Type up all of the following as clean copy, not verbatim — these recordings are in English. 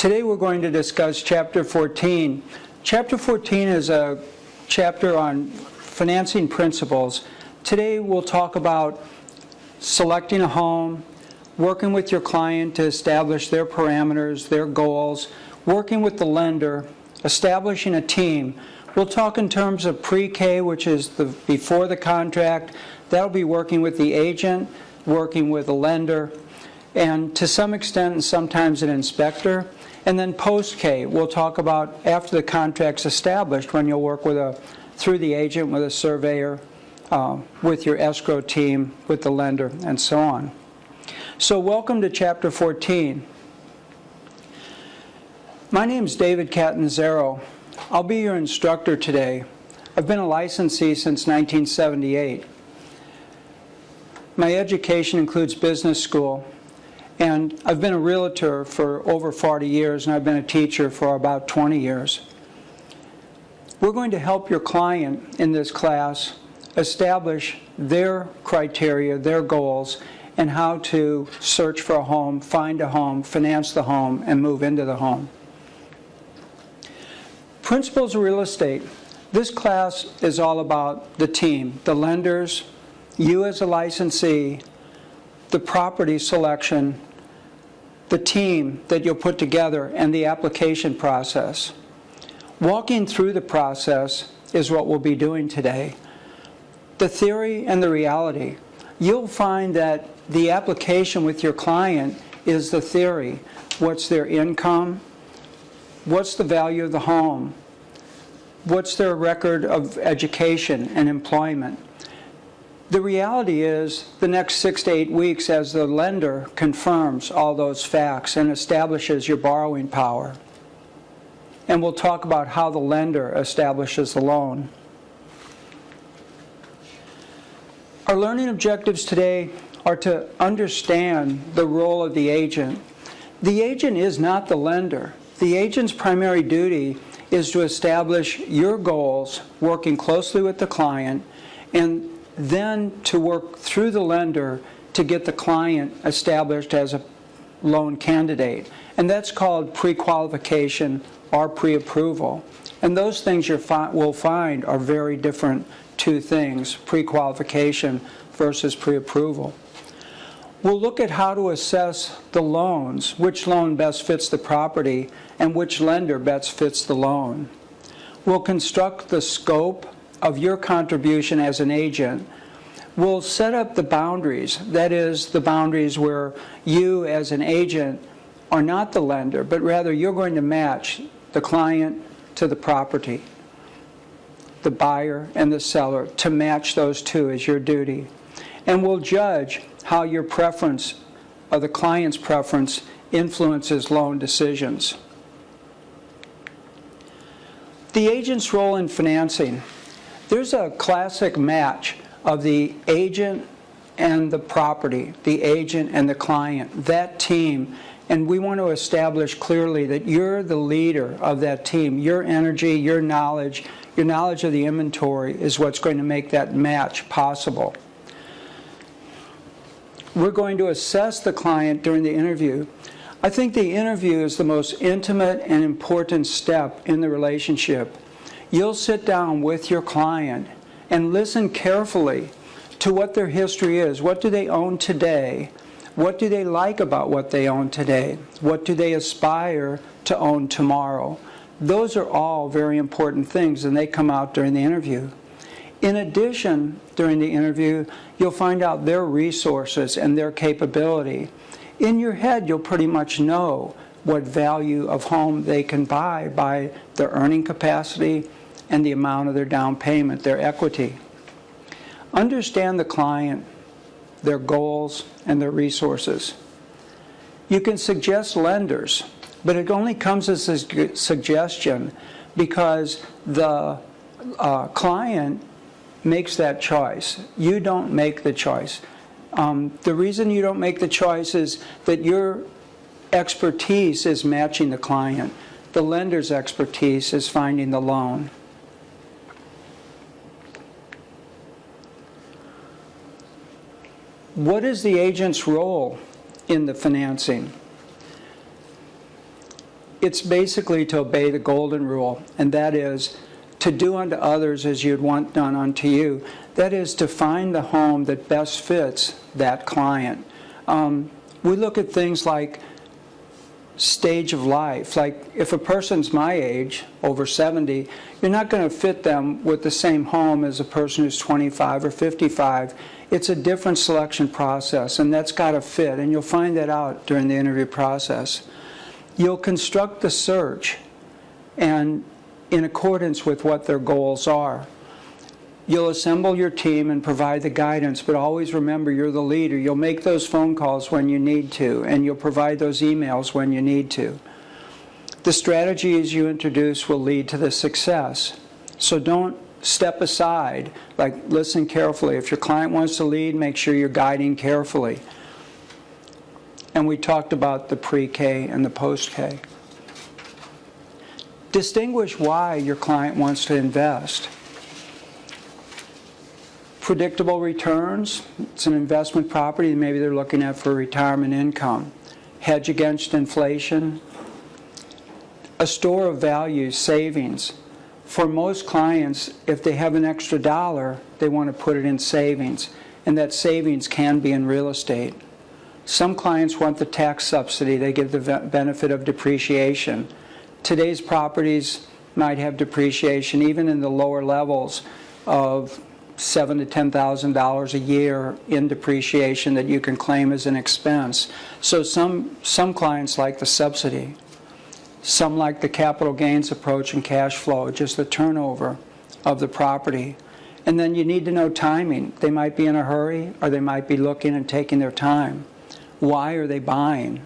Today we're going to discuss Chapter 14. Chapter 14 is a chapter on financing principles. Today we'll talk about selecting a home, working with your client to establish their parameters, their goals, working with the lender, establishing a team. We'll talk in terms of pre-K, which is before the contract. That'll be working with the agent, working with a lender, and to some extent and sometimes an inspector. And then post-K, we'll talk about after the contract's established, when you'll work through the agent, with a surveyor, with your escrow team, with the lender, and so on. So welcome to Chapter 14. My name is David Catanzaro. I'll be your instructor today. I've been a licensee since 1978. My education includes business school, and I've been a realtor for over 40 years, and I've been a teacher for about 20 years. We're going to help your client in this class establish their criteria, their goals, and how to search for a home, find a home, finance the home, and move into the home. Principles of real estate. This class is all about the team, the lenders, you as a licensee, the property selection, the team that you'll put together, and the application process. Walking through the process is what we'll be doing today. The theory and the reality. You'll find that the application with your client is the theory. What's their income? What's the value of the home? What's their record of education and employment? The reality is the next 6 to 8 weeks, as the lender confirms all those facts and establishes your borrowing power. And we'll talk about how the lender establishes the loan. Our learning objectives today are to understand the role of the agent. The agent is not the lender. The agent's primary duty is to establish your goals, working closely with the client, and then to work through the lender to get the client established as a loan candidate. And that's called pre-qualification or pre-approval. And those things will find are very different two things, pre-qualification versus pre-approval. We'll look at how to assess the loans, which loan best fits the property, and which lender best fits the loan. We'll construct the scope of your contribution as an agent. We'll set up the boundaries, that is, the boundaries where you as an agent are not the lender, but rather you're going to match the client to the property, the buyer and the seller. To match those two is your duty. And we'll judge how your preference, or the client's preference, influences loan decisions. The agent's role in financing. There's a classic match of the agent and the property, the agent and the client, that team. And we want to establish clearly that you're the leader of that team. Your energy, your knowledge of the inventory is what's going to make that match possible. We're going to assess the client during the interview. I think the interview is the most intimate and important step in the relationship. You'll sit down with your client and listen carefully to what their history is. What do they own today? What do they like about what they own today? What do they aspire to own tomorrow? Those are all very important things, and they come out during the interview. In addition, during the interview, you'll find out their resources and their capability. In your head, you'll pretty much know what value of home they can buy by their earning capacity and the amount of their down payment, their equity. Understand the client, their goals, and their resources. You can suggest lenders, but it only comes as a suggestion because the client makes that choice. You don't make the choice. The reason you don't make the choice is that your expertise is matching the client. The lender's expertise is finding the loan. What is the agent's role in the financing? it's basically to obey the golden rule, and that is to do unto others as you'd want done unto you. That is to find the home that best fits that client. We look at things like stage of life. Like if a person's my age, over 70, you're not going to fit them with the same home as a person who's 25 or 55. It's a different selection process, and that's got to fit, and you'll find that out during the interview process. You'll construct the search and in accordance with what their goals are. You'll assemble your team and provide the guidance, but always remember you're the leader. You'll make those phone calls when you need to, and you'll provide those emails when you need to. The strategies you introduce will lead to the success. So don't step aside, like listen carefully. If your client wants to lead, make sure you're guiding carefully. And we talked about the pre-K and the post-K. Distinguish why your client wants to invest. Predictable returns, it's an investment property maybe they're looking at for retirement income. Hedge against inflation. A store of value, savings. For most clients, if they have an extra dollar, they want to put it in savings, and that savings can be in real estate. Some clients want the tax subsidy. They give the benefit of depreciation. Today's properties might have depreciation even in the lower levels of $7,000 to $10,000 a year in depreciation that you can claim as an expense. So some clients like the subsidy. Some like the capital gains approach and cash flow, just the turnover of the property. And then you need to know timing. They might be in a hurry, or they might be looking and taking their time. Why are they buying?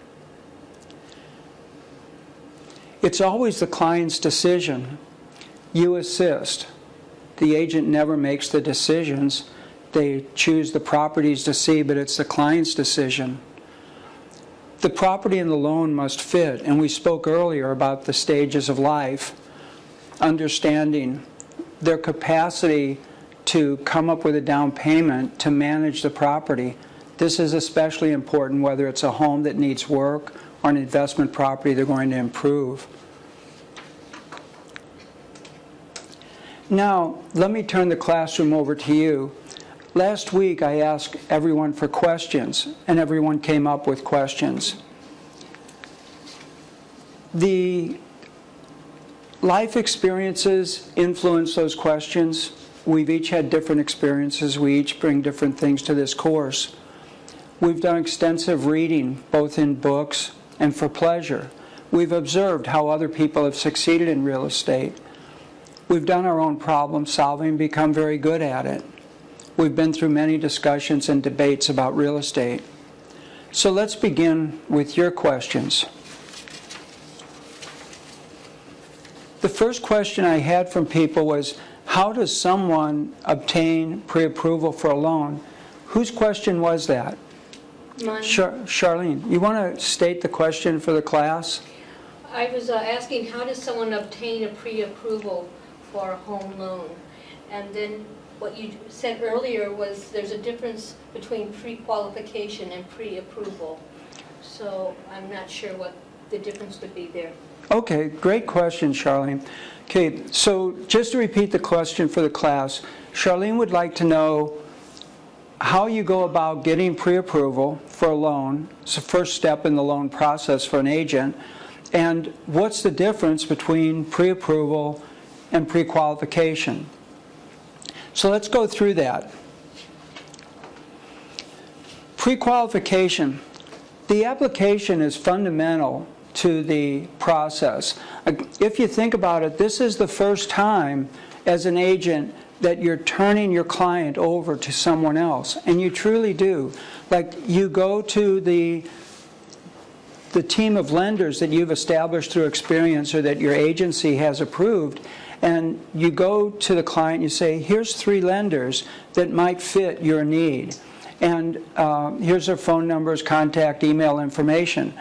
It's always the client's decision. You assist. The agent never makes the decisions. They choose the properties to see, but it's the client's decision. The property and the loan must fit, and we spoke earlier about the stages of life, understanding their capacity to come up with a down payment to manage the property. This is especially important whether it's a home that needs work or an investment property they're going to improve. Now, let me turn the classroom over to you. Last week I asked everyone for questions, and everyone came up with questions. The life experiences influence those questions. We've each had different experiences. We each bring different things to this course. We've done extensive reading, both in books and for pleasure. We've observed how other people have succeeded in real estate. We've done our own problem solving and become very good at it. We've been through many discussions and debates about real estate. So let's begin with your questions. The first question I had from people was, how does someone obtain pre-approval for a loan? Whose question was that? Mine. Charlene, you want to state the question for the class? I was asking, how does someone obtain a pre-approval for a home loan? And then what you said earlier was there's a difference between pre-qualification and pre-approval. So I'm not sure what the difference would be there. Okay, great question, Charlene. Okay, so just to repeat the question for the class, Charlene would like to know how you go about getting pre-approval for a loan. It's the first step in the loan process for an agent. And what's the difference between pre-approval and pre-qualification? So let's go through that. Pre-qualification. The application is fundamental to the process. If you think about it, this is the first time as an agent that you're turning your client over to someone else, and you truly do. Like, you go to the team of lenders that you've established through experience or that your agency has approved, and you go to the client and you say, here's 3 lenders that might fit your need, and here's their phone numbers, contact, email information.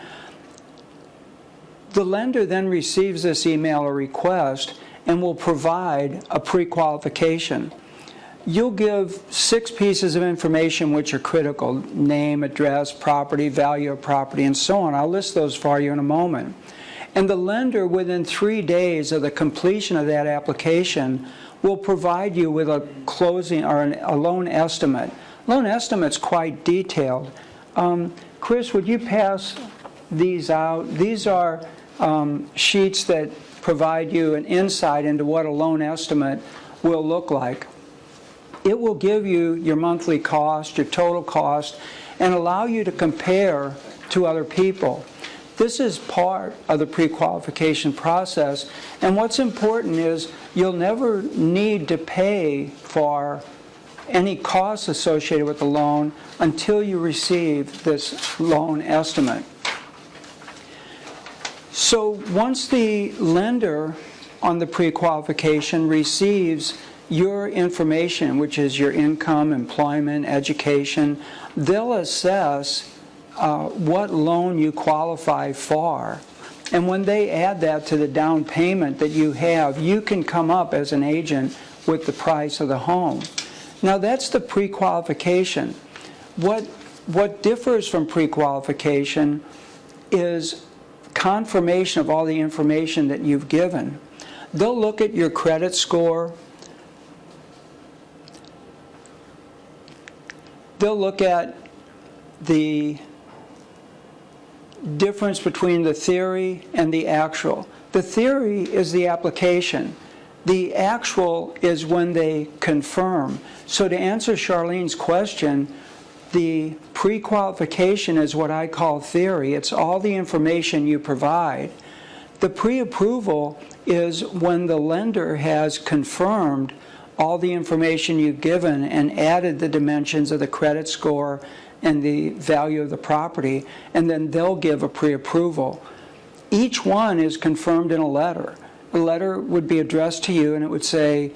The lender then receives this email or request and will provide a pre-qualification. You'll give 6 pieces of information which are critical: name, address, property, value of property, and so on. I'll list those for you in a moment. And the lender, within 3 days of the completion of that application, will provide you with a closing or a loan estimate. Loan estimate's quite detailed. Chris, would you pass these out? These are sheets that provide you an insight into what a loan estimate will look like. It will give you your monthly cost, your total cost, and allow you to compare to other people. This is part of the pre-qualification process, and what's important is you'll never need to pay for any costs associated with the loan until you receive this loan estimate. So once the lender on the pre-qualification receives your information, which is your income, employment, education, they'll assess what loan you qualify for. And when they add that to the down payment that you have, you can come up as an agent with the price of the home. Now that's the pre-qualification. What differs from pre-qualification is confirmation of all the information that you've given. They'll look at your credit score. They'll look at the difference between the theory and the actual. The theory is the application. The actual is when they confirm. So to answer Charlene's question, the pre-qualification is what I call theory. It's all the information you provide. The pre-approval is when the lender has confirmed all the information you've given and added the dimensions of the credit score and the value of the property, and then they'll give a pre-approval. Each one is confirmed in a letter. The letter would be addressed to you, and it would say,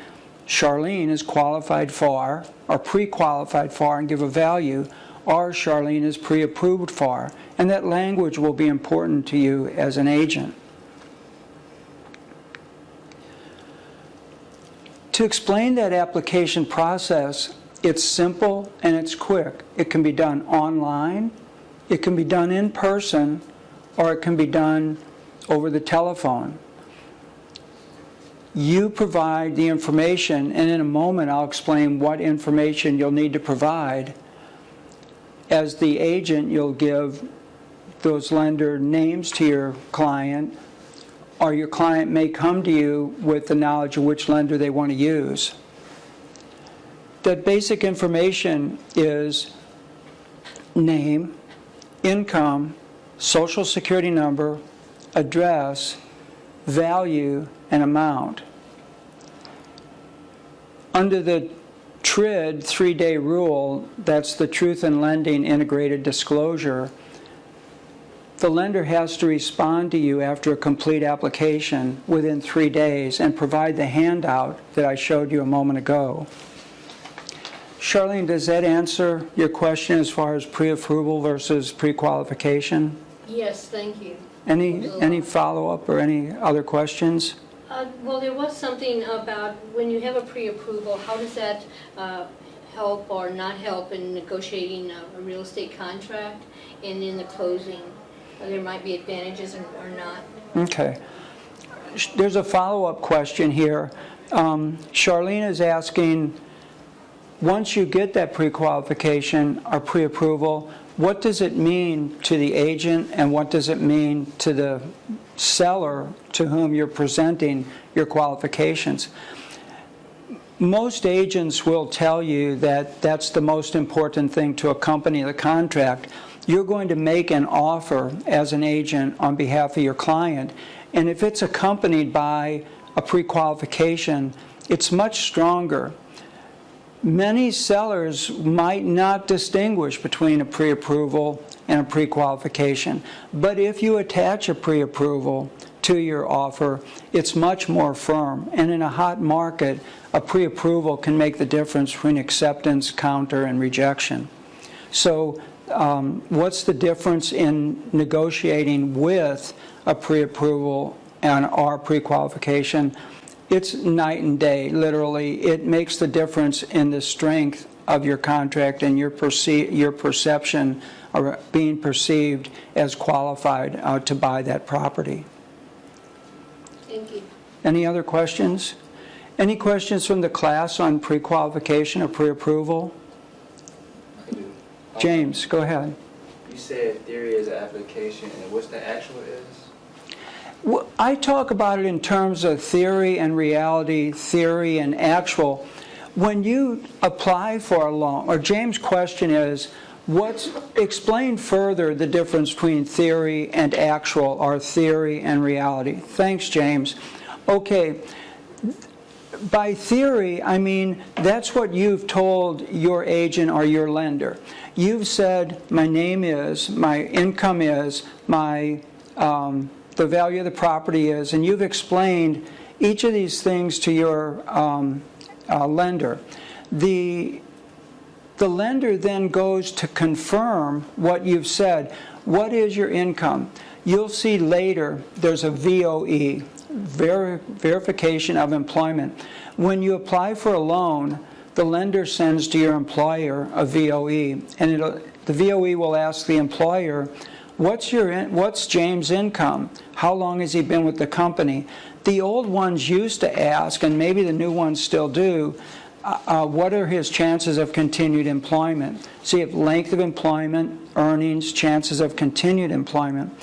Charlene is qualified for, or pre-qualified for, and give a value, or Charlene is pre-approved for. And that language will be important to you as an agent. To explain that application process, it's simple and it's quick. It can be done online, it can be done in person, or it can be done over the telephone. You provide the information, and in a moment I'll explain what information you'll need to provide. As the agent, you'll give those lender names to your client, or your client may come to you with the knowledge of which lender they want to use. That basic information is name, income, social security number, address, value, and amount. Under the TRID 3-day rule, that's the Truth in Lending Integrated Disclosure, the lender has to respond to you after a complete application within 3 days and provide the handout that I showed you a moment ago. Charlene, does that answer your question as far as pre-approval versus pre-qualification? Yes, thank you. Any follow-up or any other questions? Well, there was something about when you have a pre-approval, how does that help or not help in negotiating a real estate contract and in the closing? There might be advantages or not. Okay. There's a follow-up question here. Charlene is asking, once you get that pre-qualification or pre-approval, what does it mean to the agent and what does it mean to the seller to whom you're presenting your qualifications? Most agents will tell you that that's the most important thing to accompany the contract. You're going to make an offer as an agent on behalf of your client, and if it's accompanied by a pre-qualification, it's much stronger. Many sellers might not distinguish between a pre-approval and a pre-qualification, but if you attach a pre-approval to your offer, it's much more firm. And in a hot market, a pre-approval can make the difference between acceptance, counter, and rejection. So what's the difference in negotiating with a pre-approval and our pre-qualification? It's night and day, literally. It makes the difference in the strength of your contract and your perception or being perceived as qualified to buy that property. Thank you. Any other questions? Any questions from the class on pre-qualification or pre-approval? I do. James, go ahead. You said theory is an application, and what's the actual is? Well, I talk about it in terms of theory and reality, theory and actual. When you apply for a loan, or James' question is, explain further the difference between theory and actual, or theory and reality. Thanks, James. Okay. By theory, I mean that's what you've told your agent or your lender. You've said, my name is, my income is, the value of the property is, and you've explained each of these things to your lender. The lender then goes to confirm what you've said. What is your income? You'll see later there's a VOE, verification of employment. When you apply for a loan, the lender sends to your employer a VOE, and the VOE will ask the employer, what's James' income? How long has he been with the company? The old ones used to ask, and maybe the new ones still do, what are his chances of continued employment? So you have length of employment, earnings, chances of continued employment.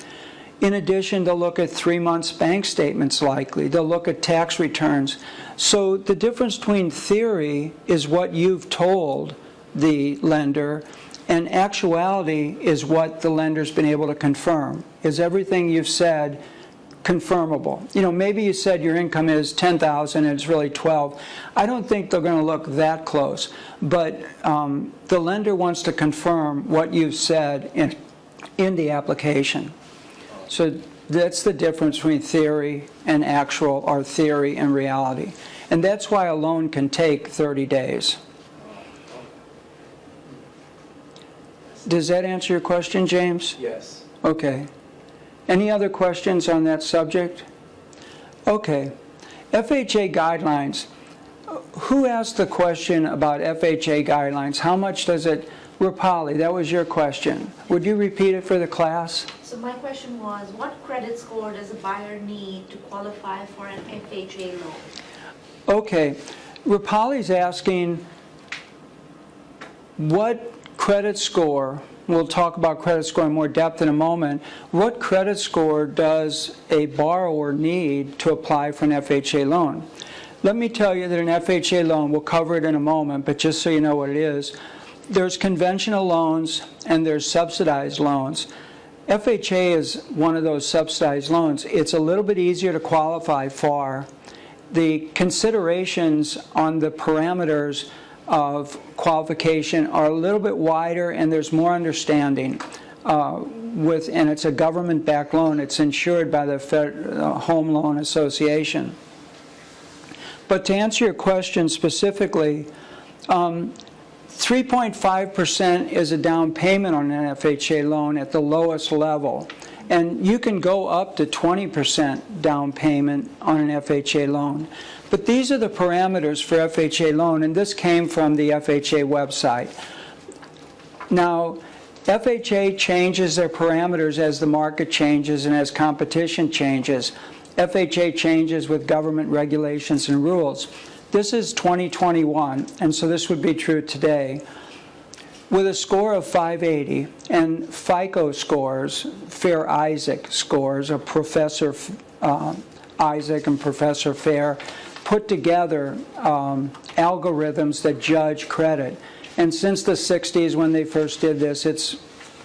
In addition, they'll look at 3 months bank statements likely. They'll look at tax returns. So the difference between theory is what you've told the lender, and actuality is what the lender's been able to confirm. Is everything you've said confirmable? You know, maybe you said your income is $10,000 and it's really $12,000. I don't think they're going to look that close, but the lender wants to confirm what you've said in the application. So that's the difference between theory and actual, or theory and reality. And that's why a loan can take 30 days. Does that answer your question, James? Yes. Okay. Any other questions on that subject? Okay. FHA guidelines. Who asked the question about FHA guidelines? How much does it... Rupali, that was your question. Would you repeat it for the class? So my question was, what credit score does a buyer need to qualify for an FHA loan? Okay. Rupali's asking what credit score, we'll talk about credit score in more depth in a moment, what credit score does a borrower need to apply for an FHA loan? Let me tell you that an FHA loan, we'll cover it in a moment, but just so you know what it is, there's conventional loans and there's subsidized loans. FHA is one of those subsidized loans. It's a little bit easier to qualify for. The considerations on the parameters of qualification are a little bit wider, and there's more understanding. And it's a government-backed loan. It's insured by the Home Loan Association. But to answer your question specifically, 3.5% is a down payment on an FHA loan at the lowest level. And you can go up to 20% down payment on an FHA loan. But these are the parameters for FHA loan, and this came from the FHA website. Now, FHA changes their parameters as the market changes and as competition changes. FHA changes with government regulations and rules. This is 2021, and so this would be true today. With a score of 580 and FICO scores, Fair Isaac scores, of Professor Isaac and Professor Fair, put together algorithms that judge credit. And since the 60s when they first did this, it's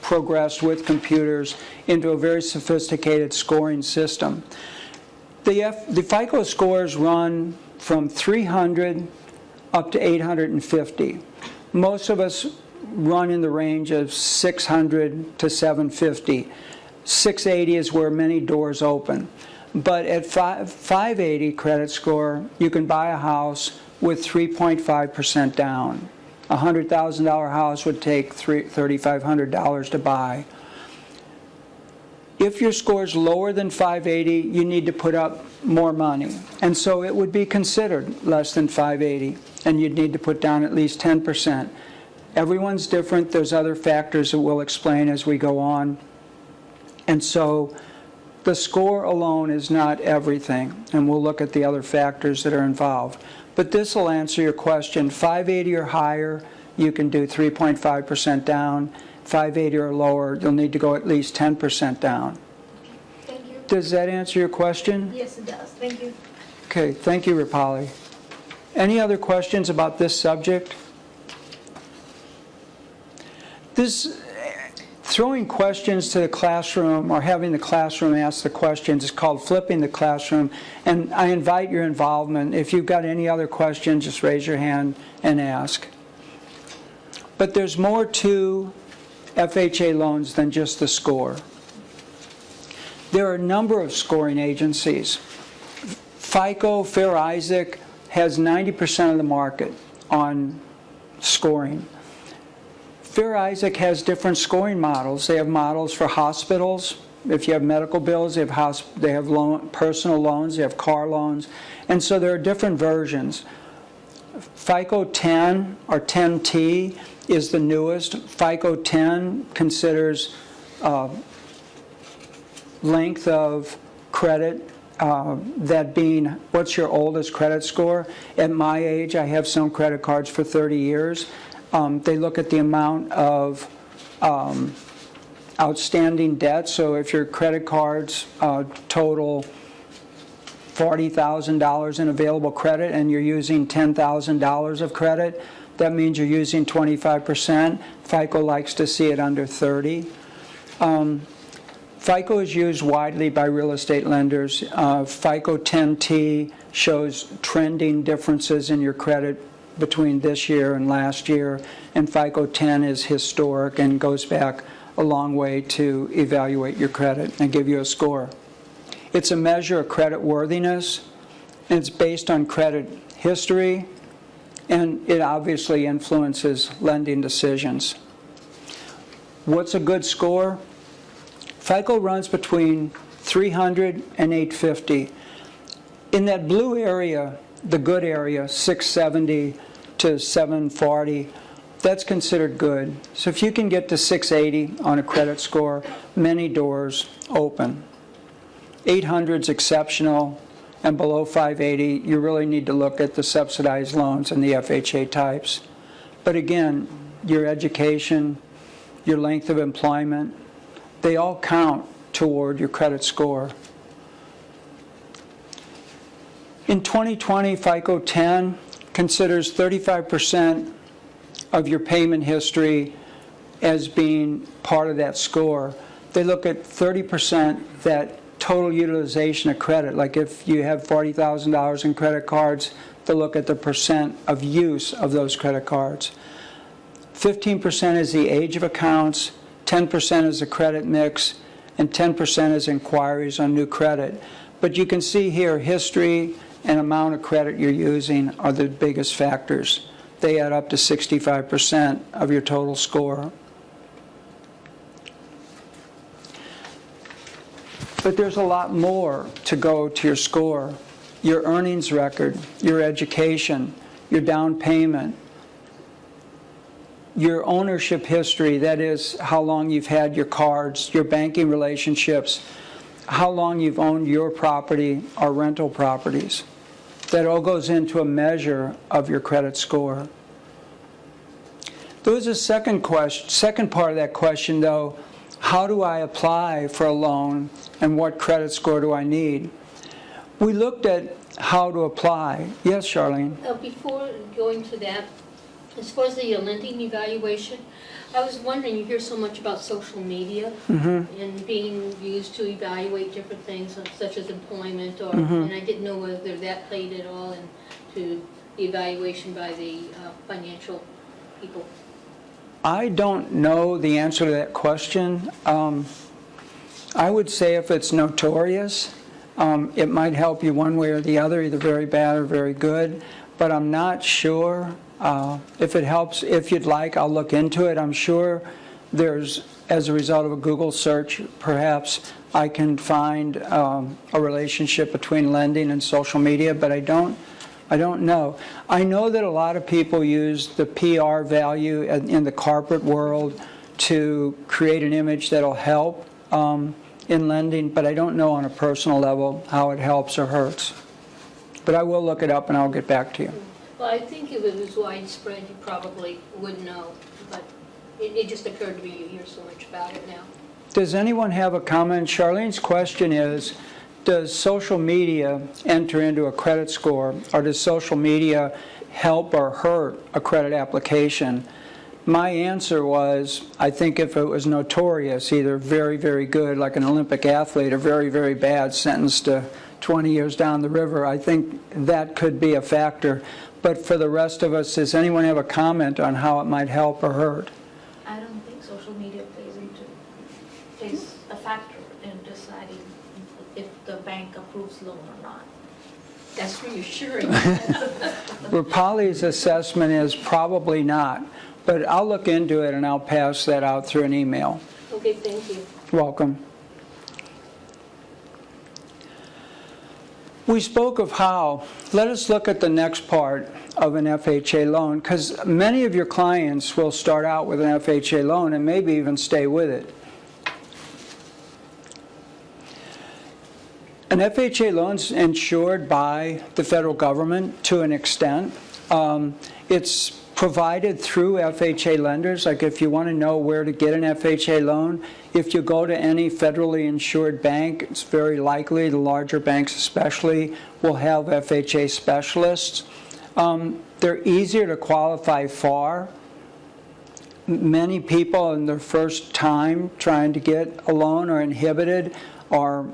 progressed with computers into a very sophisticated scoring system. The FICO scores run from 300 up to 850. Most of us run in the range of 600 to 750. 680 is where many doors open. But at 580 credit score, you can buy a house with 3.5% down. A $100,000 house would take $3,500 to buy. If your score is lower than 580, you need to put up more money. And so it would be considered less than 580, and you'd need to put down at least 10%. Everyone's different. There's other factors that we'll explain as we go on. And so The score alone is not everything, and we'll look at the other factors that are involved. But this will answer your question. 580 or higher, you can do 3.5% down. 580 or lower, you'll need to go at least 10% down. Thank you. Does that answer your question? Yes, it does. Thank you. Okay, thank you, Rupali. Any other questions about this subject? Throwing questions to the classroom or having the classroom ask the questions is called flipping the classroom, and I invite your involvement. If you've got any other questions, just raise your hand and ask. But there's more to FHA loans than just the score. There are a number of scoring agencies. FICO, Fair Isaac has 90% of the market on scoring. Fair Isaac has different scoring models. They have models for hospitals. If you have medical bills, they have personal loans, they have car loans. And so there are different versions. FICO 10 or 10T is the newest. FICO 10 considers length of credit, that being what's your oldest credit score. At my age, I have some credit cards for 30 years. They look at the amount of outstanding debt. So if your credit cards total $40,000 in available credit and you're using $10,000 of credit, that means you're using 25%. FICO likes to see it under 30. FICO is used widely by real estate lenders. FICO 10T shows trending differences in your credit between this year and last year, and FICO 10 is historic and goes back a long way to evaluate your credit and give you a score. It's a measure of credit worthiness, and it's based on credit history, and it obviously influences lending decisions. What's a good score? FICO runs between 300 and 850. In that blue area, the good area, 670 to 740, that's considered good. So if you can get to 680 on a credit score, many doors open. 800 is exceptional, and below 580, you really need to look at the subsidized loans and the FHA types. But again, your education, your length of employment, they all count toward your credit score. In 2020, FICO 10 considers 35% of your payment history as being part of that score. They look at 30% that total utilization of credit. Like if you have $40,000 in credit cards, they look at the percent of use of those credit cards. 15% is the age of accounts, 10% is the credit mix, and 10% is inquiries on new credit. But you can see here history and amount of credit you're using are the biggest factors. They add up to 65% of your total score. But there's a lot more to go to your score. Your earnings record, your education, your down payment, your ownership history, that is how long you've had your cards, your banking relationships, how long you've owned your property or rental properties. That all goes into a measure of your credit score. There was a second part of that question, though. How do I apply for a loan, and what credit score do I need? We looked at how to apply. Yes, Charlene? Before going to that, as far as the lending evaluation, I was wondering, you hear so much about social media and being used to evaluate different things such as employment, or, and I didn't know whether that played at all into the evaluation by the financial people. I don't know the answer to that question. I would say if it's notorious, it might help you one way or the other, either very bad or very good, but I'm not sure. If it helps, if you'd like, I'll look into it. I'm sure there's, as a result of a Google search, perhaps I can find a relationship between lending and social media, but I don't know. I know that a lot of people use the PR value in the corporate world to create an image that'll help in lending, but I don't know on a personal level how it helps or hurts. But I will look it up and I'll get back to you. Well, I think if it was widespread, you probably would know, but it just occurred to me you hear so much about it now. Does anyone have a comment? Charlene's question is, does social media enter into a credit score, or does social media help or hurt a credit application? My answer was, I think if it was notorious, either very, very good, like an Olympic athlete, or very, very bad, sentenced to 20 years down the river, I think that could be a factor. But for the rest of us, does anyone have a comment on how it might help or hurt? I don't think social media plays a factor in deciding if the bank approves loan or not. That's reassuring. Rapali's assessment is probably not, but I'll look into it and I'll pass that out through an email. Okay, thank you. Welcome. We spoke of how. Let us look at the next part of an FHA loan, because many of your clients will start out with an FHA loan and maybe even stay with it. An FHA loan's insured by the federal government to an extent. It's provided through FHA lenders. Like if you want to know where to get an FHA loan, if you go to any federally insured bank, it's very likely, the larger banks especially, will have FHA specialists. They're easier to qualify for. Many people in their first time trying to get a loan are inhibited, or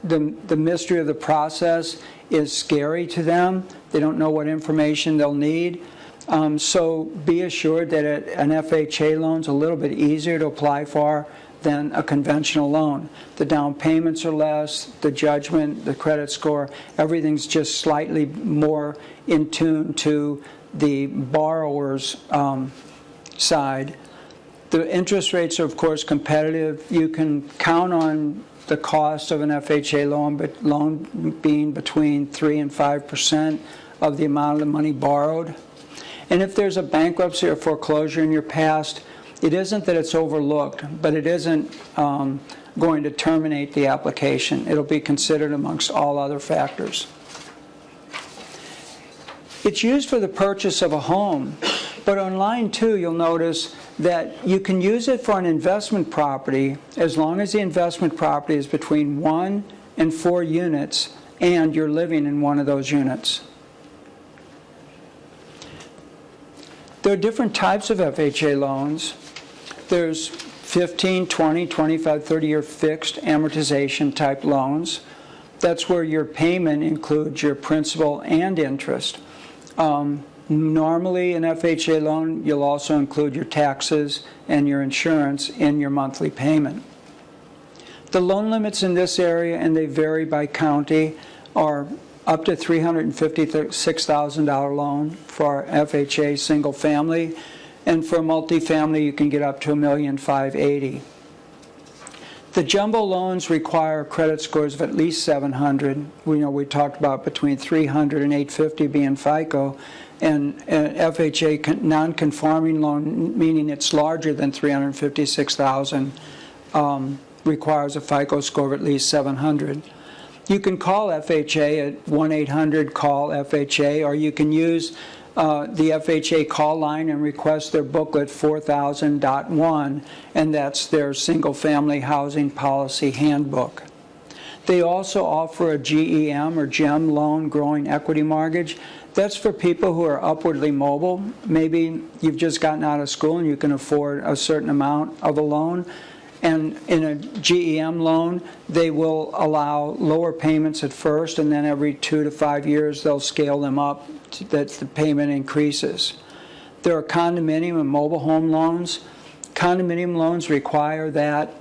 the mystery of the process is scary to them. They don't know what information they'll need. So be assured that an FHA loan is a little bit easier to apply for than a conventional loan. The down payments are less, the judgment, the credit score, everything's just slightly more in tune to the borrower's side. The interest rates are, of course, competitive. You can count on the cost of an FHA loan, but loan being between 3 and 5% of the amount of the money borrowed. And if there's a bankruptcy or foreclosure in your past, it isn't that it's overlooked, but it isn't going to terminate the application. It'll be considered amongst all other factors. It's used for the purchase of a home, but on line 2, you'll notice that you can use it for an investment property as long as the investment property is between 1 and 4 units and you're living in one of those units. There are different types of FHA loans. There's 15, 20, 25, 30-year fixed amortization type loans. That's where your payment includes your principal and interest. Normally, an FHA loan, you'll also include your taxes and your insurance in your monthly payment. The loan limits in this area, and they vary by county, are up to $356,000 loan for FHA single family, and for multifamily you can get up to $1,580,000. The jumbo loans require credit scores of at least 700. We talked about between 300 and 850 being FICO, and an FHA non-conforming loan, meaning it's larger than 356,000, requires a FICO score of at least 700. You can call FHA at 1-800-CALL-FHA, or you can use the FHA call line and request their booklet 4000.1, and that's their single-family housing policy handbook. They also offer a GEM or GEM loan, growing equity mortgage. That's for people who are upwardly mobile. Maybe you've just gotten out of school and you can afford a certain amount of a loan. And in a GEM loan, they will allow lower payments at first, and then every 2 to 5 years they'll scale them up so that the payment increases. There are condominium and mobile home loans. Condominium loans require that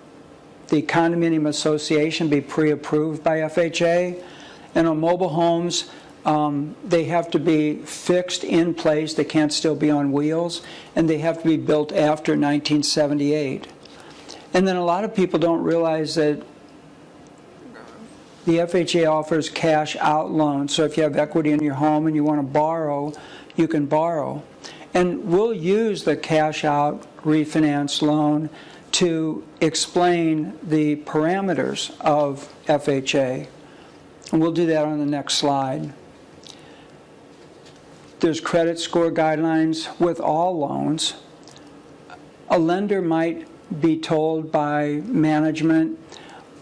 the condominium association be pre-approved by FHA. And on mobile homes, they have to be fixed in place. They can't still be on wheels, and they have to be built after 1978. And then a lot of people don't realize that the FHA offers cash out loans. So if you have equity in your home and you want to borrow, you can borrow. And we'll use the cash out refinance loan to explain the parameters of FHA. And we'll do that on the next slide. There's credit score guidelines with all loans. A lender might be told by management,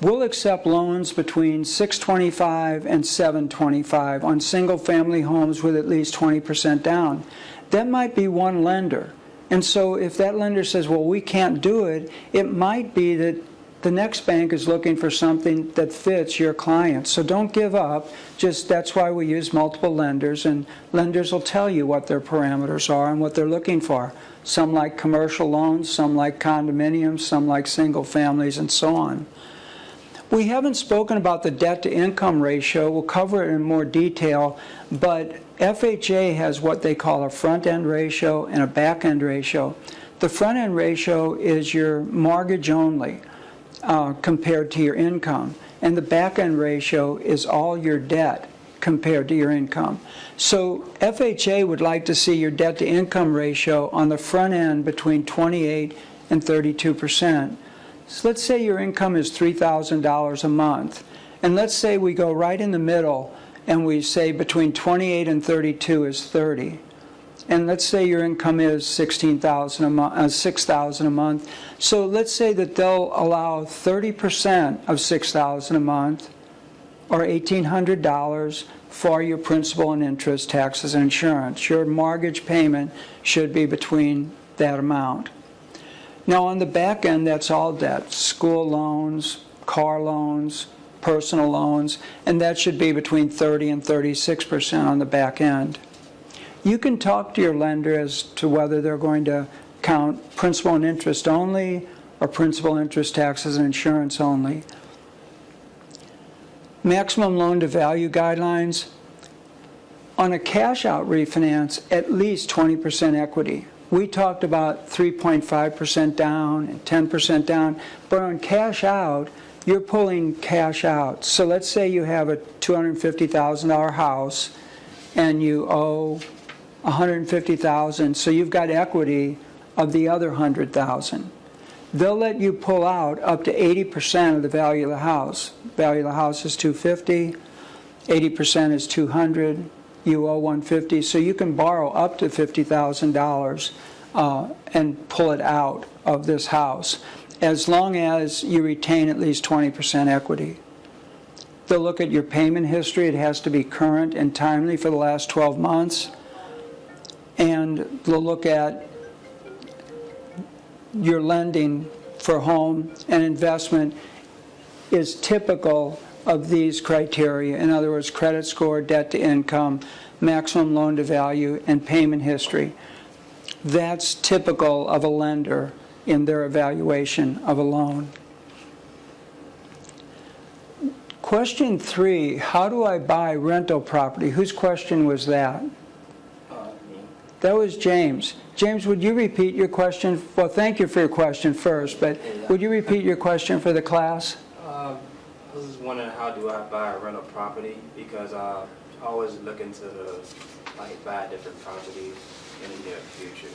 we'll accept loans between 625 and 725 on single-family homes with at least 20% down. That might be one lender. And so if that lender says, well, we can't do it, it might be that the next bank is looking for something that fits your client. So don't give up. Just that's why we use multiple lenders, and lenders will tell you what their parameters are and what they're looking for. Some like commercial loans, some like condominiums, some like single families, and so on. We haven't spoken about the debt-to-income ratio. We'll cover it in more detail, but FHA has what they call a front-end ratio and a back-end ratio. The front-end ratio is your mortgage only compared to your income, and the back-end ratio is all your debt compared to your income. So FHA would like to see your debt-to-income ratio on the front end between 28 and 32%. So let's say your income is $3,000 a month, and let's say we go right in the middle and we say between 28 and 32 is 30. And let's say your income is $16,000 a month, $6,000 a month. So let's say that they'll allow 30% of $6,000 a month, or $1,800, for your principal and interest, taxes, and insurance. Your mortgage payment should be between that amount. Now on the back end, that's all debt: school loans, car loans, personal loans, and that should be between 30 and 36% on the back end. You can talk to your lender as to whether they're going to count principal and interest only or principal, interest, taxes, and insurance only. Maximum loan-to-value guidelines. On a cash-out refinance, at least 20% equity. We talked about 3.5% down and 10% down, but on cash out, you're pulling cash out. So let's say you have a $250,000 house and you owe $150,000, so you've got equity of the other $100,000. They'll let you pull out up to 80% of the value of the house. Value of the house is $250, 80% is $200. You owe $150, so you can borrow up to $50,000 and pull it out of this house, as long as you retain at least 20% equity. They'll look at your payment history. It has to be current and timely for the last 12 months. And they'll look at your lending for home and investment is typical of these criteria. In other words, credit score, debt to income, maximum loan to value, and payment history. That's typical of a lender in their evaluation of a loan. Question 3, how do I buy rental property? Whose question was that? Me. That was James. James, would you repeat your question? Well, thank you for your question first, but would you repeat your question for the class? I was just wondering, how do I buy a rental property? Because I always looking to buy different properties in the near future.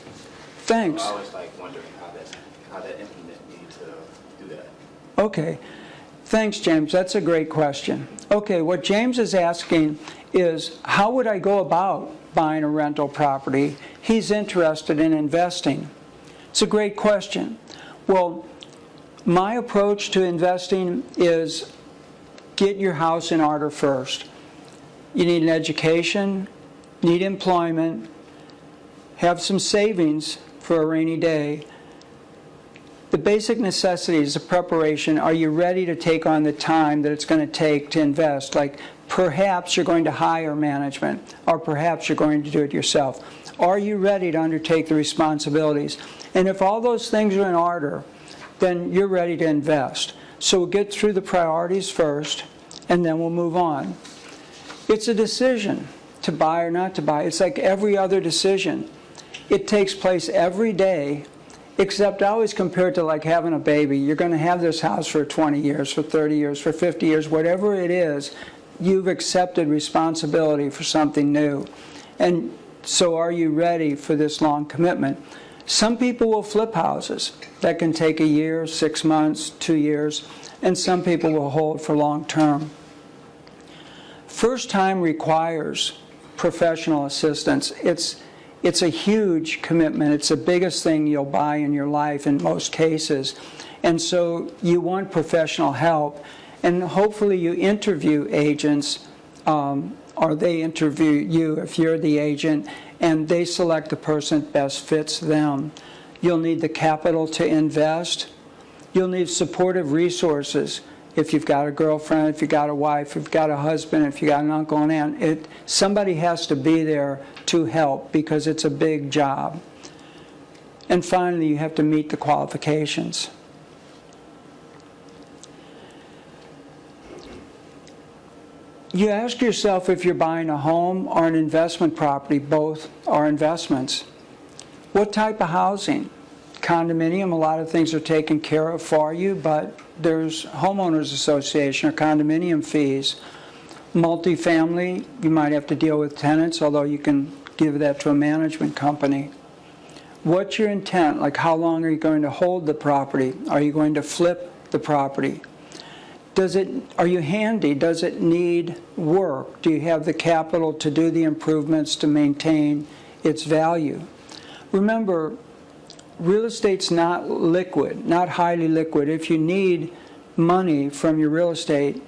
Thanks. So I always wondering how that implement me to do that. Okay. Thanks, James. That's a great question. Okay, what James is asking is, how would I go about buying a rental property? He's interested in investing. It's a great question. Well, my approach to investing is get your house in order first. You need an education, need employment, have some savings for a rainy day. The basic necessities of preparation: are you ready to take on the time that it's going to take to invest? Like perhaps you're going to hire management, or perhaps you're going to do it yourself. Are you ready to undertake the responsibilities? And if all those things are in order, then you're ready to invest. So we'll get through the priorities first, and then we'll move on. It's a decision to buy or not to buy. It's like every other decision. It takes place every day, except I always compare it to like having a baby. You're going to have this house for 20 years, for 30 years, for 50 years, whatever it is, you've accepted responsibility for something new. And so are you ready for this long commitment? Some people will flip houses. That can take a year, 6 months, 2 years, and some people will hold for long term. First time requires professional assistance. It's a huge commitment. It's the biggest thing you'll buy in your life in most cases. And so you want professional help. And hopefully you interview agents, or they interview you if you're the agent, and they select the person that best fits them. You'll need the capital to invest. You'll need supportive resources. If you've got a girlfriend, if you've got a wife, if you've got a husband, if you've got an uncle and aunt, somebody has to be there to help because it's a big job. And finally, you have to meet the qualifications. You ask yourself if you're buying a home or an investment property. Both are investments. What type of housing? Condominium, a lot of things are taken care of for you, but there's homeowners association or condominium fees. Multifamily, you might have to deal with tenants, although you can give that to a management company. What's your intent? Like, how long are you going to hold the property? Are you going to flip the property? Are you handy? Does it need work? Do you have the capital to do the improvements to maintain its value? Remember, real estate's not liquid, not highly liquid. If you need money from your real estate,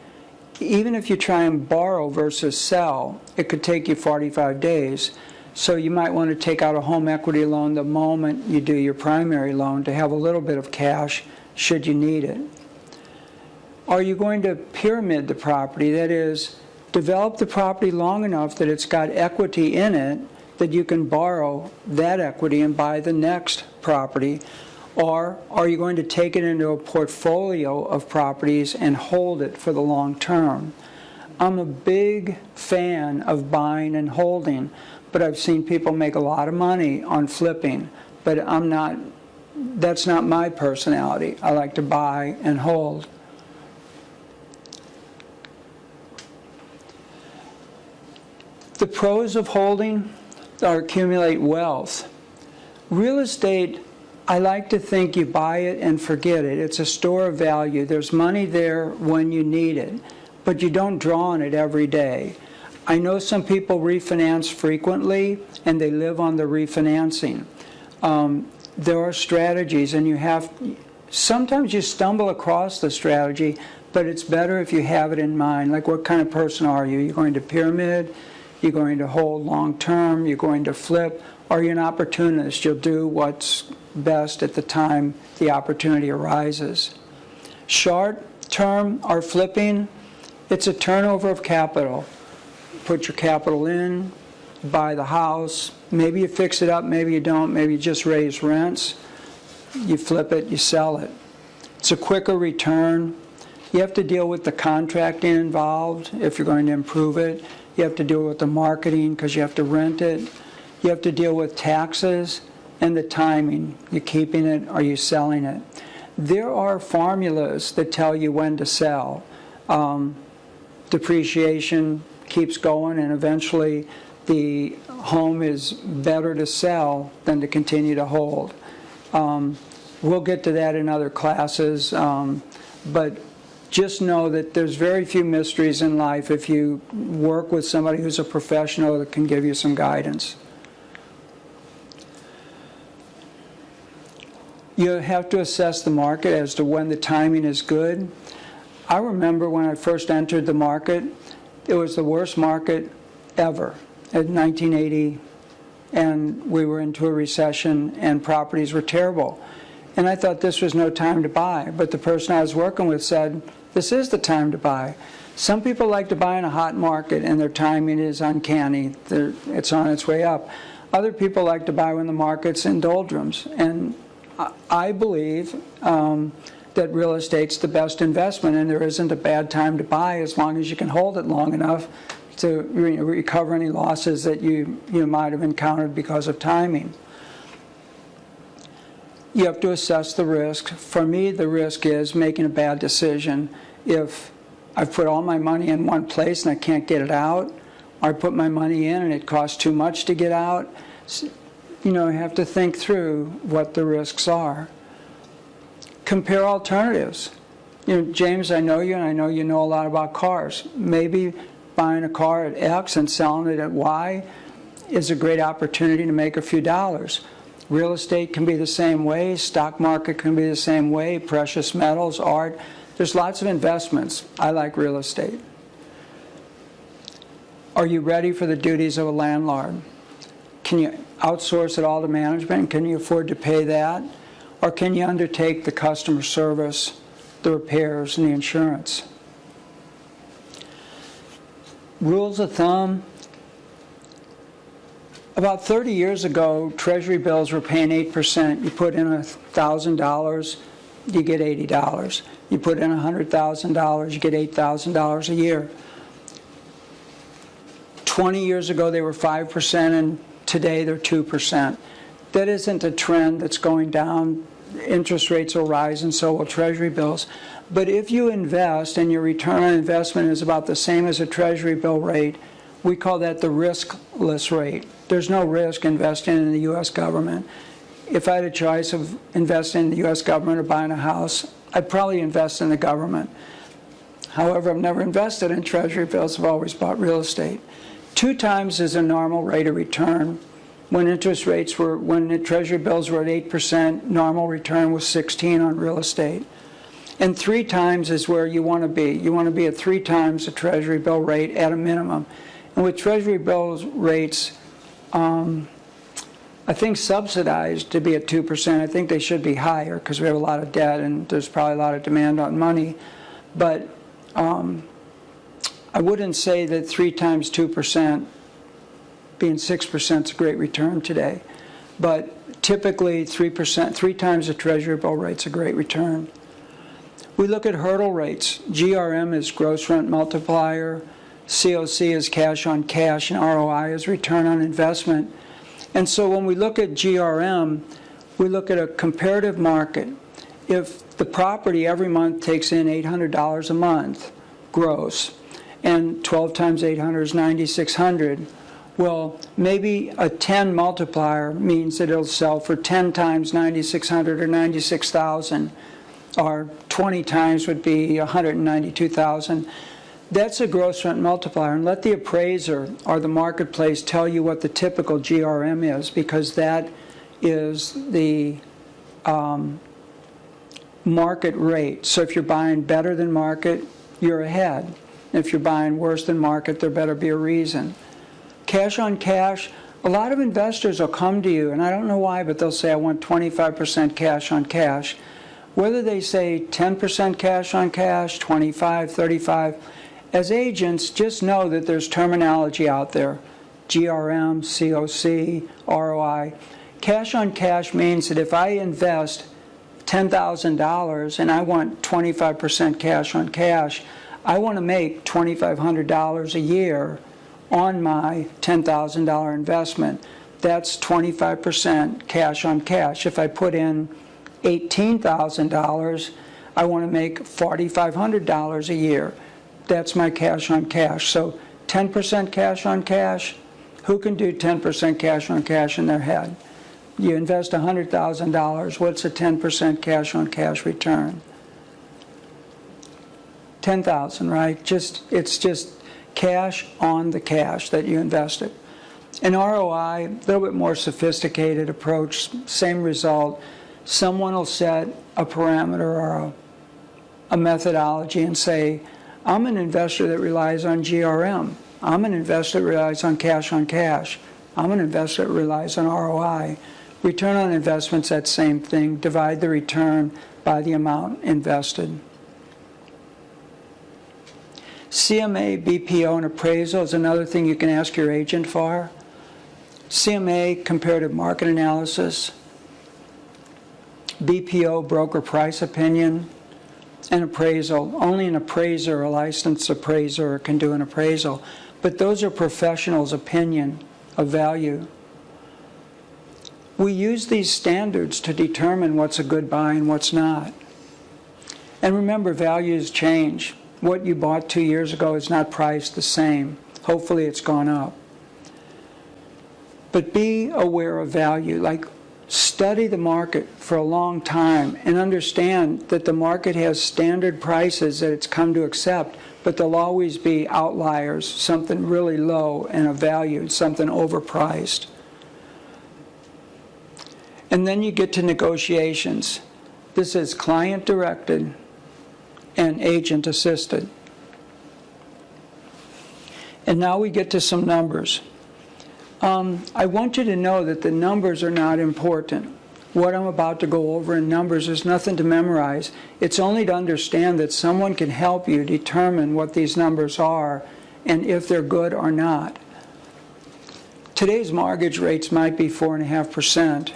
even if you try and borrow versus sell, it could take you 45 days. So you might want to take out a home equity loan the moment you do your primary loan to have a little bit of cash should you need it. Are you going to pyramid the property? That is, develop the property long enough that it's got equity in it that you can borrow that equity and buy the next property? Or are you going to take it into a portfolio of properties and hold it for the long term? I'm a big fan of buying and holding, but I've seen people make a lot of money on flipping, but that's not my personality. I like to buy and hold. The pros of holding are accumulate wealth. Real estate, I like to think you buy it and forget it. It's a store of value. There's money there when you need it, but you don't draw on it every day. I know some people refinance frequently and they live on the refinancing. There are strategies, and sometimes you stumble across the strategy, but it's better if you have it in mind. Like, what kind of person are you? You're going to pyramid? You're going to hold long term? You're going to flip? Or you're an opportunist? You'll do what's best at the time the opportunity arises. Short term or flipping, it's a turnover of capital. Put your capital in, buy the house. Maybe you fix it up, maybe you don't. Maybe you just raise rents. You flip it, you sell it. It's a quicker return. You have to deal with the contracting involved if you're going to improve it. You have to deal with the marketing because you have to rent it. You have to deal with taxes and the timing. You keeping it or you selling it. There are formulas that tell you when to sell. Depreciation keeps going, and eventually the home is better to sell than to continue to hold. We'll get to that in other classes, but just know that there's very few mysteries in life if you work with somebody who's a professional that can give you some guidance. You have to assess the market as to when the timing is good. I remember when I first entered the market, it was the worst market ever in 1980, and we were into a recession and properties were terrible. And I thought this was no time to buy, but the person I was working with said, this is the time to buy. Some people like to buy in a hot market and their timing is uncanny. It's on its way up. Other people like to buy when the market's in doldrums. And I believe that real estate's the best investment, and there isn't a bad time to buy as long as you can hold it long enough to recover any losses that you might have encountered because of timing. You have to assess the risk. For me, the risk is making a bad decision. If I've put all my money in one place and I can't get it out, or I put my money in and it costs too much to get out, you have to think through what the risks are. Compare alternatives. James, I know you, and I know you know a lot about cars. Maybe buying a car at X and selling it at Y is a great opportunity to make a few dollars. Real estate can be the same way. Stock market can be the same way. Precious metals, art. There's lots of investments. I like real estate. Are you ready for the duties of a landlord? Can you outsource it all to management? Can you afford to pay that? Or can you undertake the customer service, the repairs, and the insurance? Rules of thumb. About 30 years ago, Treasury bills were paying 8%. You put in $1,000, you get $80. You put in $100,000, you get $8,000 a year. 20 years ago, they were 5%, and today they're 2%. That isn't a trend that's going down. Interest rates will rise, and so will Treasury bills. But if you invest and your return on investment is about the same as a Treasury bill rate, we call that the riskless rate. There's no risk investing in the U.S. government. If I had a choice of investing in the U.S. government or buying a house, I'd probably invest in the government. However, I've never invested in Treasury bills. I've always bought real estate. 2 times is a normal rate of return. When when Treasury bills were at 8%, normal return was 16 on real estate. And 3 times is where you want to be. You want to be at 3 times the Treasury bill rate at a minimum. And with Treasury bills rates, I think subsidized to be at 2%. I think they should be higher because we have a lot of debt and there's probably a lot of demand on money. But I wouldn't say that 3 times 2% being 6% is a great return today. But typically 3 times the Treasury bill rate's a great return. We look at hurdle rates. GRM is gross rent multiplier, COC is cash on cash, and ROI is return on investment. And so when we look at GRM, we look at a comparative market. If the property every month takes in $800 a month gross, and 12 times 800 is 9,600, well, maybe a 10 multiplier means that it'll sell for 10 times 9,600 or 96,000, or 20 times would be 192,000. That's a gross rent multiplier, and let the appraiser or the marketplace tell you what the typical GRM is, because that is the market rate. So if you're buying better than market, you're ahead. If you're buying worse than market, there better be a reason. Cash on cash, a lot of investors will come to you, and I don't know why, but they'll say, I want 25% cash on cash. Whether they say 10% cash on cash, 25, 35, as agents, just know that there's terminology out there. GRM, COC, ROI. Cash on cash means that if I invest $10,000 and I want 25% cash on cash, I want to make $2,500 a year on my $10,000 investment. That's 25% cash on cash. If I put in $18,000, I want to make $4,500 a year. That's my cash on cash. So 10% cash on cash, who can do 10% cash on cash in their head? You invest $100,000, what's a 10% cash on cash return? 10,000, right? It's just cash on the cash that you invested. An ROI, a little bit more sophisticated approach, same result. Someone will set a parameter or a methodology and say, I'm an investor that relies on GRM. I'm an investor that relies on cash on cash. I'm an investor that relies on ROI. Return on investment's that same thing. Divide the return by the amount invested. CMA, BPO, and appraisal is another thing you can ask your agent for. CMA, comparative market analysis. BPO, broker price opinion. And appraisal. Only an appraiser, a licensed appraiser, can do an appraisal. But those are professionals' opinion of value. We use these standards to determine what's a good buy and what's not. And remember, values change. What you bought 2 years ago is not priced the same. Hopefully it's gone up. But be aware of value. Like, study the market for a long time and understand that the market has standard prices that it's come to accept, but there'll always be outliers, something really low and a value, something overpriced. And then you get to negotiations. This is client-directed and agent-assisted. And now we get to some numbers. I want you to know that the numbers are not important. What I'm about to go over in numbers is nothing to memorize. It's only to understand that someone can help you determine what these numbers are and if they're good or not. Today's mortgage rates might be 4.5%.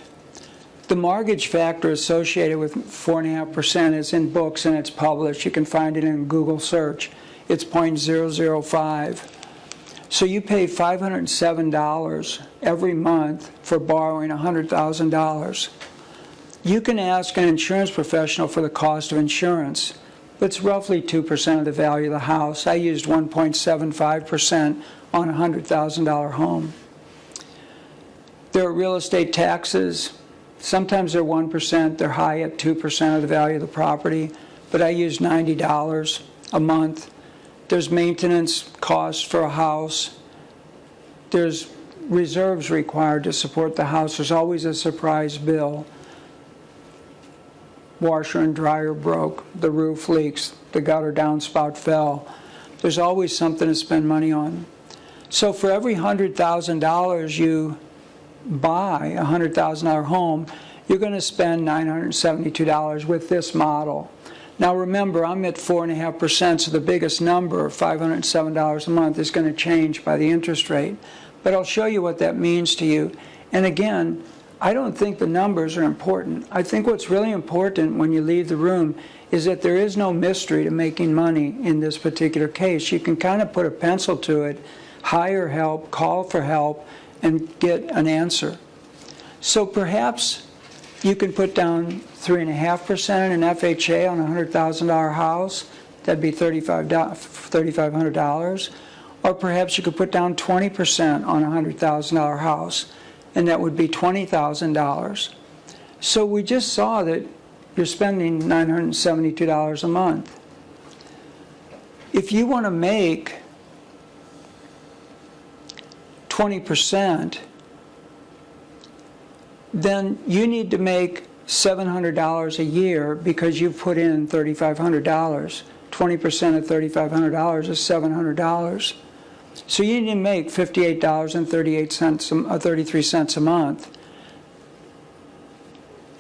The mortgage factor associated with 4.5% is in books and it's published. You can find it in Google search. It's 0.005. So you pay $507 every month for borrowing $100,000. You can ask an insurance professional for the cost of insurance. It's roughly 2% of the value of the house. I used 1.75% on a $100,000 home. There are real estate taxes. Sometimes they're 1%. They're high at 2% of the value of the property. But I used $90 a month. There's maintenance costs for a house. There's reserves required to support the house. There's always a surprise bill. Washer and dryer broke. The roof leaks. The gutter downspout fell. There's always something to spend money on. So for every $100,000 you buy a $100,000 home, you're going to spend $972 with this model. Now remember, I'm at 4.5%, so the biggest number, $507 a month, is going to change by the interest rate. But I'll show you what that means to you. And again, I don't think the numbers are important. I think what's really important when you leave the room is that there is no mystery to making money in this particular case. You can kind of put a pencil to it, hire help, call for help, and get an answer. So perhaps you can put down 3.5% in an FHA on a $100,000 house. That'd be $3,500. Or perhaps you could put down 20% on a $100,000 house, and that would be $20,000. So we just saw that you're spending $972 a month. If you want to make 20%, then you need to make $700 a year because you've put in $3,500. 20% of $3,500 is $700. So you need to make $58.33 a month.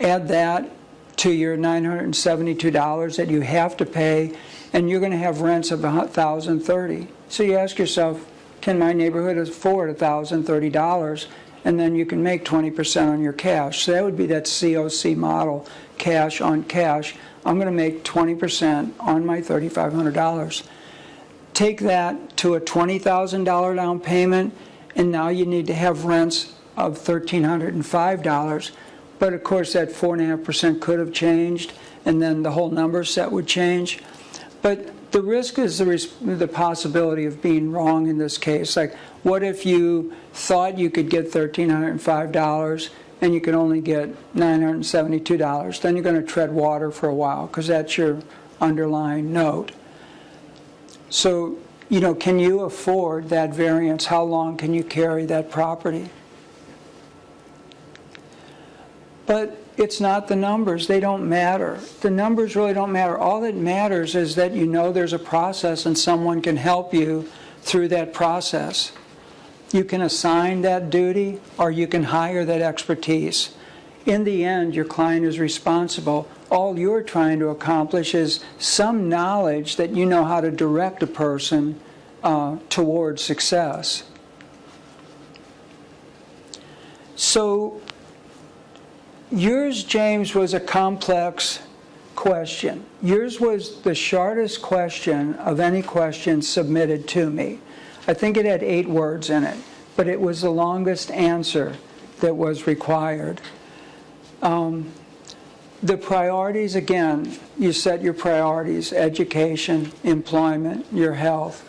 Add that to your $972 that you have to pay, and you're going to have rents of $1,030. So you ask yourself, can my neighborhood afford $1,030? And then you can make 20% on your cash. So that would be that COC model, cash on cash. I'm going to make 20% on my $3,500. Take that to a $20,000 down payment, and now you need to have rents of $1,305. But of course, that 4.5% could have changed, and then the whole number set would change. But the risk is the possibility of being wrong in this case. Like, what if you thought you could get $1,305 and you can only get $972? Then you're going to tread water for a while because that's your underlying note. So, can you afford that variance? How long can you carry that property? But it's not the numbers. They don't matter. The numbers really don't matter. All that matters is that you know there's a process and someone can help you through that process. You can assign that duty or you can hire that expertise. In the end, your client is responsible. All you're trying to accomplish is some knowledge that you know how to direct a person toward success. So yours, James, was a complex question. Yours was the shortest question of any question submitted to me. I think it had 8 words in it, but it was the longest answer that was required. The priorities, again, you set your priorities: education, employment, your health.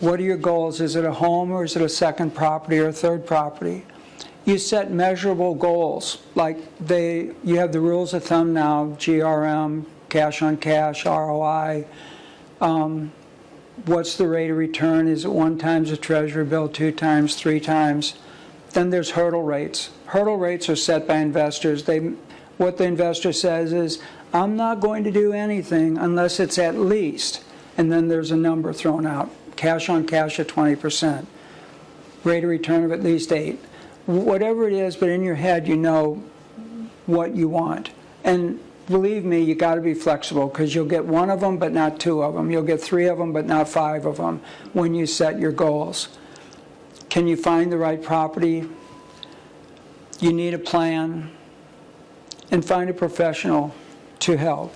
What are your goals? Is it a home or is it a second property or a third property? You set measurable goals, like you have the rules of thumb now, GRM, cash on cash, ROI. What's the rate of return? Is it 1 times the treasury bill, 2 times, 3 times? Then there's hurdle rates. Hurdle rates are set by investors. What the investor says is, I'm not going to do anything unless it's at least, and then there's a number thrown out. Cash on cash at 20%. Rate of return of at least 8. Whatever it is, but in your head you know what you want. And believe me, you got to be flexible, because you'll get 1 of them but not 2 of them. You'll get 3 of them but not 5 of them when you set your goals. Can you find the right property? You need a plan, and find a professional to help.